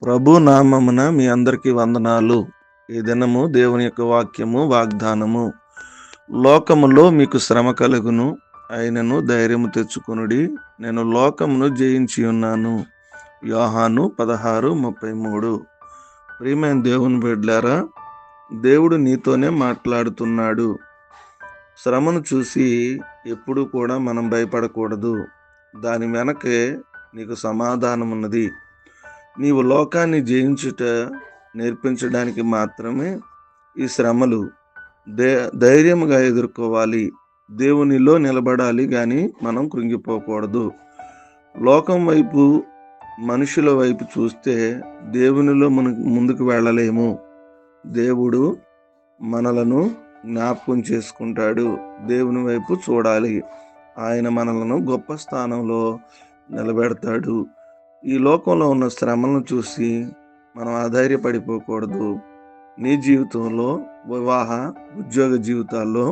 ప్రభు నామమున మీ అందరికీ వందనాలు. ఈ దినము దేవుని యొక్క వాక్యము వాగ్దానము. లోకములో మీకు శ్రమ కలుగును, అయినను ధైర్యము తెచ్చుకొనుడి, నేను లోకమును జయించి ఉన్నాను. యోహాను 16:33. ప్రియమైన దేవుని బిడ్డలారా, దేవుడు నీతోనే మాట్లాడుతున్నాడు. శ్రమను చూసి ఎప్పుడు కూడా మనం భయపడకూడదు. దాని వెనకే నీకు సమాధానం ఉన్నది. నీవు లోకాన్ని జయించుట నేర్పించడానికి మాత్రమే ఈ శ్రమలు. ధైర్యముగా ఎదుర్కోవాలి. దేవునిలో నిలబడాలి గాని మనం కృంగిపోకూడదు. లోకం వైపు, మనుషుల వైపు చూస్తే దేవునిలో మనం ముందుకు వెళ్ళలేము. దేవుడు మనలను జ్ఞాపకం చేసుకుంటాడు. దేవుని వైపు చూడాలి. ఆయన మనలను గొప్ప స్థానంలో నిలబెడతాడు. ఈ లోకంలో ఉన్న శ్రమలను చూసి మనం అధైర్యపడిపోకూడదు. నీ జీవితంలో, వివాహ, ఉద్యోగ జీవితాల్లో,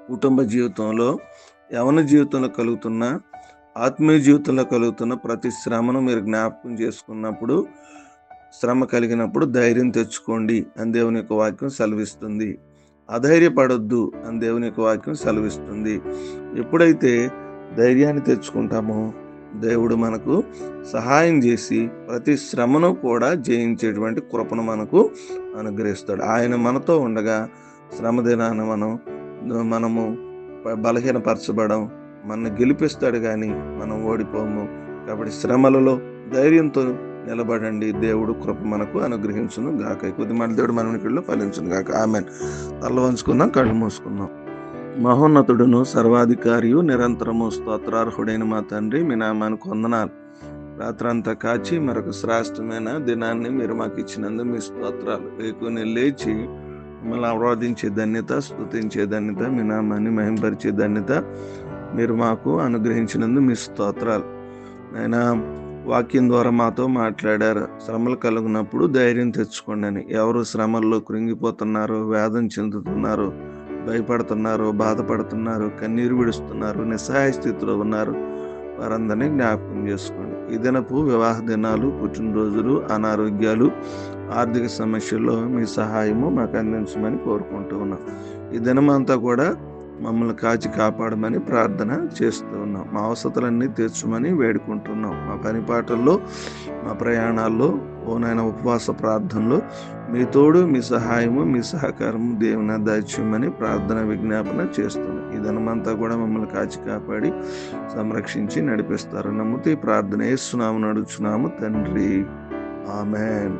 కుటుంబ జీవితంలో, యవన జీవితంలో కలుగుతున్న, ఆత్మీయ జీవితంలో కలుగుతున్న ప్రతి శ్రమను మీరు జ్ఞాపకం చేసుకున్నప్పుడు, శ్రమ కలిగినప్పుడు ధైర్యం తెచ్చుకోండి అని దేవుని యొక్క వాక్యం సెలవిస్తుంది. అధైర్యపడొద్దు అని దేవుని యొక్క వాక్యం సెలవిస్తుంది. ఎప్పుడైతే ధైర్యాన్ని తెచ్చుకుంటామో దేవుడు మనకు సహాయం చేసి ప్రతి శ్రమను కూడా జయించేటువంటి కృపను మనకు అనుగ్రహిస్తాడు. ఆయన మనతో ఉండగా శ్రమ దినాన మనము బలహీనపరచబడం, మనల్ని గెలిపిస్తాడు కానీ మనం ఓడిపోము. కాబట్టి శ్రమలలో ధైర్యంతో నిలబడండి. దేవుడు కృప మనకు అనుగ్రహించును గాక. కొద్ది మన దేవుడు మనలో ఫలించును గాక. ఆమేన్. తల వంచుకుందాం, కళ్ళు మూసుకుందాం. మహోన్నతుడును సర్వాధికారియు నిరంతరము స్తోత్రార్హుడైన మా తండ్రి, మీ నామానికి వందనాలు. రాత్రంతా కాచి మరొక శ్రేష్టమైన దినాన్ని మీరు మాకు ఇచ్చినందుకు మీ స్తోత్రాలు. వేకుని లేచి మిమ్మల్ని ఆరాధించే ధన్యత, స్తుతించే ధన్యత, మీ నామాన్ని మహింపరిచే ధన్యత మీరు మాకు అనుగ్రహించినందుకు మీ స్తోత్రాలు. ఆయన వాక్యం ద్వారా మాతో మాట్లాడారు. శ్రమలు కలుగునప్పుడు ధైర్యం తెచ్చుకోండి అని. ఎవరు శ్రమల్లో కృంగిపోతున్నారో, వేదన చెందుతున్నారో, భయపడుతున్నారు, బాధపడుతున్నారు, కన్నీరు విడుస్తున్నారు, నిస్సహాయ స్థితిలో ఉన్నారు, వారందరినీ జ్ఞాపకం చేసుకోండి. ఈ దినపు వివాహ దినాలు, పుట్టినరోజులు, అనారోగ్యాలు, ఆర్థిక సమస్యల్లో మీ సహాయము మాకు అందించమని కోరుకుంటూ ఉన్నాం. ఈ దినమంతా కూడా మమ్మల్ని కాచి కాపాడమని ప్రార్థన చేస్తూ ఉన్నాం. మా అవసరాలన్నీ తీర్చమని వేడుకుంటున్నాం. మా పని పాటల్లో, మా ప్రయాణాల్లో, నాయన ఉపవాస ప్రార్థనలో మీ తోడు, మీ సహాయము, మీ సహకారము దేవుని దయచేయమని ప్రార్థన విజ్ఞాపన చేస్తున్నాం. ఈ దినమంతా కూడా మమ్మల్ని కాచి కాపాడి సంరక్షించి నడిపిస్తారు నమ్ముతూ ఈ ప్రార్థన యేసు నామమున అడుగుచున్నాము తండ్రి. ఆమేన్.